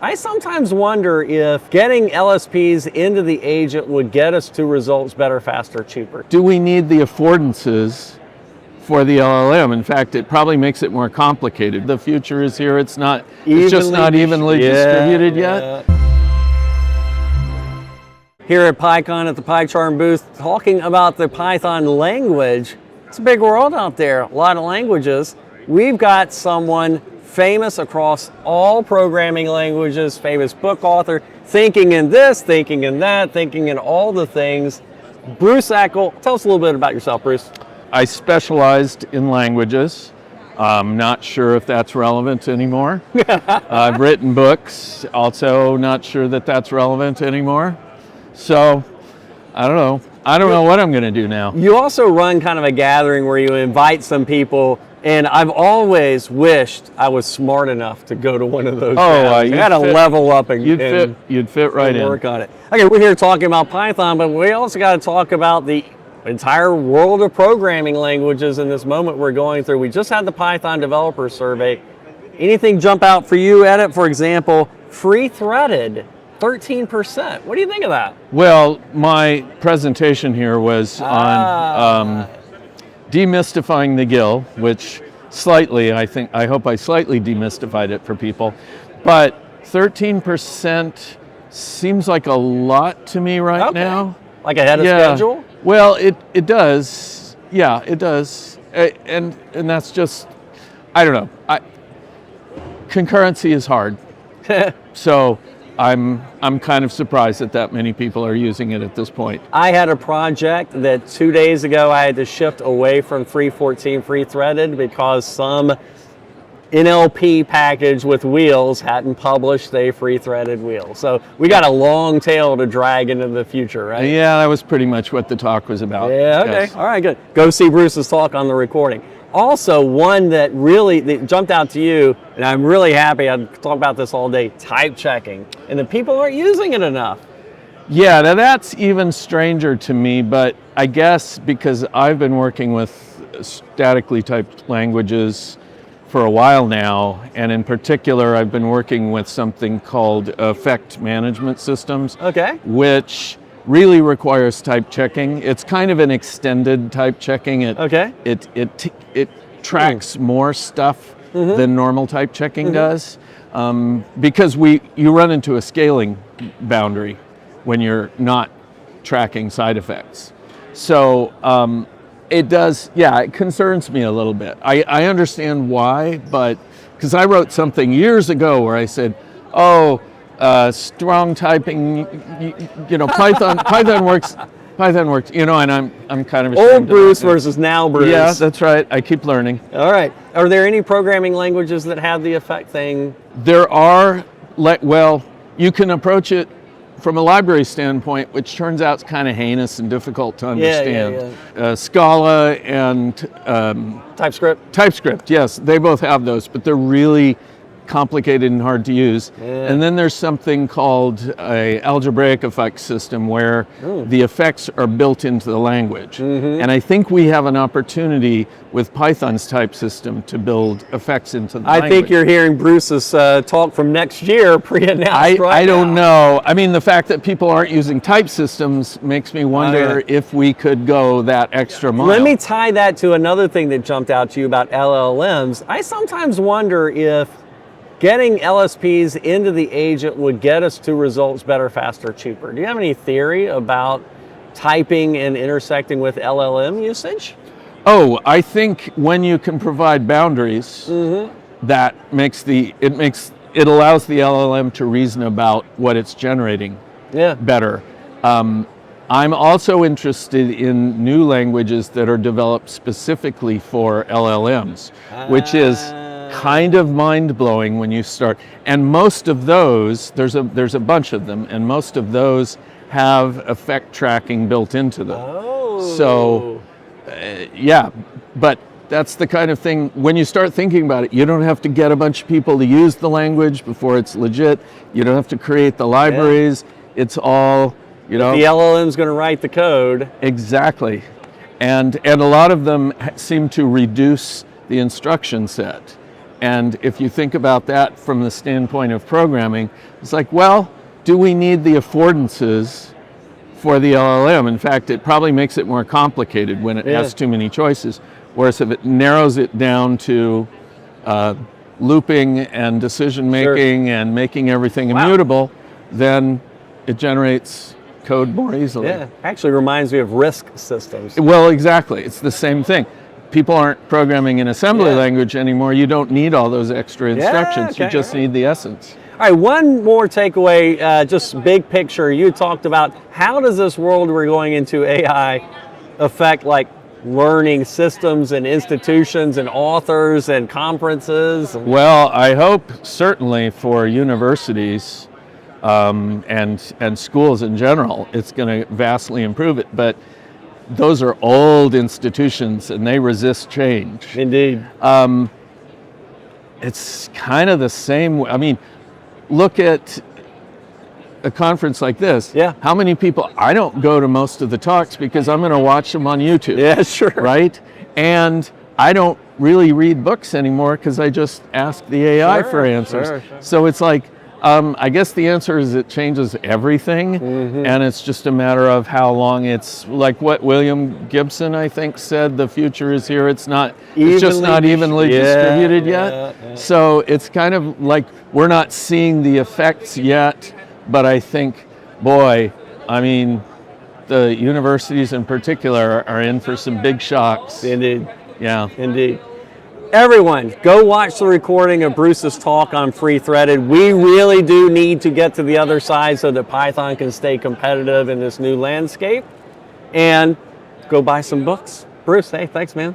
I sometimes wonder if getting LSPs into the agent would get us to results better, faster, cheaper. Do we need the affordances for the LLM? In fact, it probably makes it more complicated. The future is here. It's just not evenly distributed yet. Here at PyCon at the PyCharm booth, talking about the Python language. It's a big world out there, a lot of languages. We've got someone famous across all programming languages, famous book author, thinking in this, thinking in that, thinking in all the things. Bruce Eckel, tell us a little bit about yourself, Bruce. I specialized in languages. I'm not sure if that's relevant anymore. I've written books, also not sure that that's relevant anymore. So, I don't know. I don't know what I'm going to do now. You also run kind of a gathering where you invite some people, and I've always wished I was smart enough to go to one of those. You got to level up and you'd fit right in. Work on it. Okay, we're here talking about Python, but we also got to talk about the entire world of programming languages in this moment we're going through. We just had the Python developer survey. Anything jump out for you, Everitt? For example, free threaded. 13%. What do you think of that? Well, my presentation here was on demystifying the GIL, which I hope I slightly demystified it for people. But 13% seems like a lot to me right now. Like ahead of schedule? Well, it does. Yeah, it does. And that's just, I don't know. Concurrency is hard. So I'm kind of surprised that many people are using it at this point. I had a project that 2 days ago I had to shift away from 3.14 free threaded because some NLP package with wheels hadn't published a free threaded wheel. So we got a long tail to drag into the future, right? Yeah, that was pretty much what the talk was about. Yeah, okay. Yes. All right, good. Go see Bruce's talk on the recording. Also, one that jumped out to you, and I'm really happy, I'd talk about this all day, type checking. And the people aren't using it enough. Yeah, now that's even stranger to me, but I guess because I've been working with statically typed languages for a while now, and in particular, I've been working with something called effect management systems, which really requires type checking. It's kind of an extended type checking. It tracks more stuff than normal type checking does, because you run into a scaling boundary when you're not tracking side effects. So it concerns me a little bit. I understand why, but because I wrote something years ago where I said, strong typing, Python works, and I'm kind of old Bruce versus now Bruce. Yeah, that's right. I keep learning. All right. Are there any programming languages that have the effect thing? There are. Well, you can approach it from a library standpoint, which turns out kind of heinous and difficult to understand. Scala and TypeScript. TypeScript, yes, they both have those, but they're really complicated and hard to use. And then there's something called a algebraic effect system where the effects are built into the language. And I think we have an opportunity with Python's type system to build effects into the language. I think you're hearing Bruce's talk from next year pre-announced I don't know. I mean, the fact that people aren't using type systems makes me wonder if we could go that extra mile. Let me tie that to another thing that jumped out to you about LLMs. I sometimes wonder if getting LSPs into the agent would get us to results better, faster, cheaper. Do you have any theory about typing and intersecting with LLM usage? I think when you can provide boundaries, that it allows the LLM to reason about what it's generating better. I'm also interested in new languages that are developed specifically for LLMs, which is kind of mind-blowing when you start. And most of those, there's a bunch of them, and most of those have effect tracking built into them. So, but that's the kind of thing, when you start thinking about it, you don't have to get a bunch of people to use the language before it's legit. You don't have to create the libraries. It's all, the LLM's going to write the code. Exactly. And a lot of them seem to reduce the instruction set. And if you think about that from the standpoint of programming, it's like, well, do we need the affordances for the LLM? In fact, it probably makes it more complicated when it has too many choices. Whereas if it narrows it down to looping and decision making and making everything immutable, then it generates code more easily. Yeah, actually reminds me of RISC systems. Well, exactly. It's the same thing. People aren't programming in assembly language anymore. You don't need all those extra instructions. You just need the essence. All right, one more takeaway, just big picture. You talked about how does this world we're going into AI affect like learning systems and institutions and authors and conferences? Well, I hope certainly for universities and schools in general, it's going to vastly improve it. But those are old institutions and they resist change. Indeed. It's kind of the same. I mean, look at a conference like this. Yeah. How many people? I don't go to most of the talks because I'm going to watch them on YouTube. Yeah, sure. Right? And I don't really read books anymore because I just ask the AI for answers. Sure. So it's like, I guess the answer is it changes everything, and it's just a matter of how long. It's like what William Gibson, I think, said, the future is here. It's just not evenly distributed yet. So it's kind of like we're not seeing the effects yet, but I think, boy, I mean, the universities in particular are in for some big shocks. Indeed. Yeah. Indeed. Everyone, go watch the recording of Bruce's talk on free threaded. We really do need to get to the other side so that Python can stay competitive in this new landscape. And go buy some books. Bruce, hey, thanks, man.